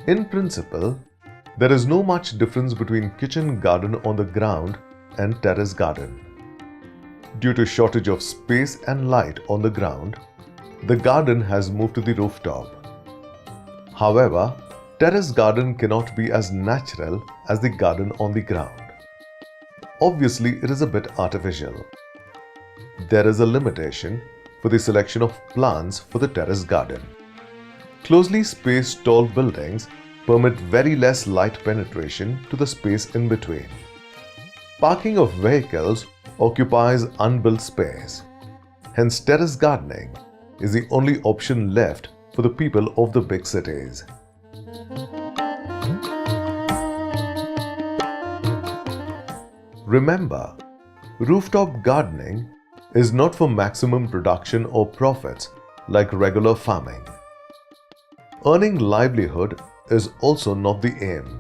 In principle, there is no much difference between kitchen garden on the ground and terrace garden. Due to shortage of space and light on the ground, the garden has moved to the rooftop. However, terrace garden cannot be as natural as the garden on the ground. Obviously, it is a bit artificial. There is a limitation for the selection of plants for the terrace garden. Closely spaced tall buildings permit very less light penetration to the space in between. Parking of vehicles occupies unbuilt space. Hence, terrace gardening is the only option left for the people of the big cities. Remember, rooftop gardening is not for maximum production or profits like regular farming. Earning livelihood is also not the aim.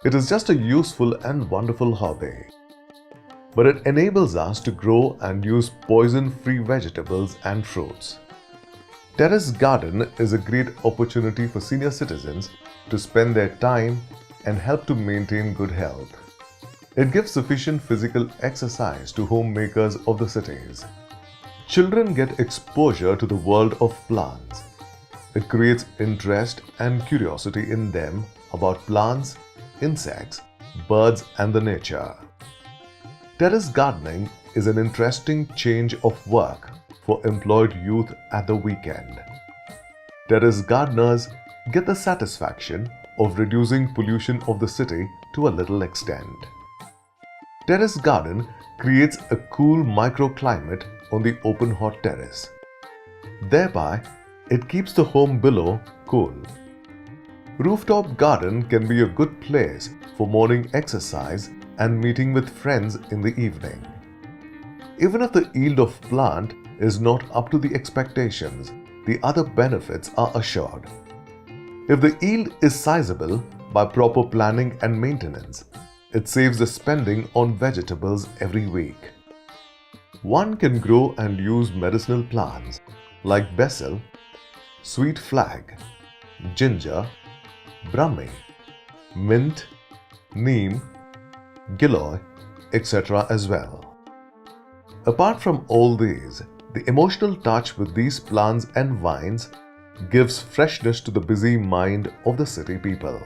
It is just a useful and wonderful hobby. But it enables us to grow and use poison-free vegetables and fruits. Terrace garden is a great opportunity for senior citizens to spend their time and help to maintain good health. It gives sufficient physical exercise to homemakers of the cities. Children get exposure to the world of plants. It creates interest and curiosity in them about plants, insects, birds, and the nature. Terrace gardening is an interesting change of work for employed youth at the weekend. Terrace gardeners get the satisfaction of reducing pollution of the city to a little extent. Terrace garden creates a cool microclimate on the open hot terrace. Thereby, it keeps the home below cool. Rooftop garden can be a good place for morning exercise and meeting with friends in the evening. Even if the yield of plant is not up to the expectations, the other benefits are assured. If the yield is sizable by proper planning and maintenance, it saves the spending on vegetables every week. One can grow and use medicinal plants like basil, sweet flag, ginger, brahmi, mint, neem, giloy, etc. as well. Apart from all these, the emotional touch with these plants and vines gives freshness to the busy mind of the city people.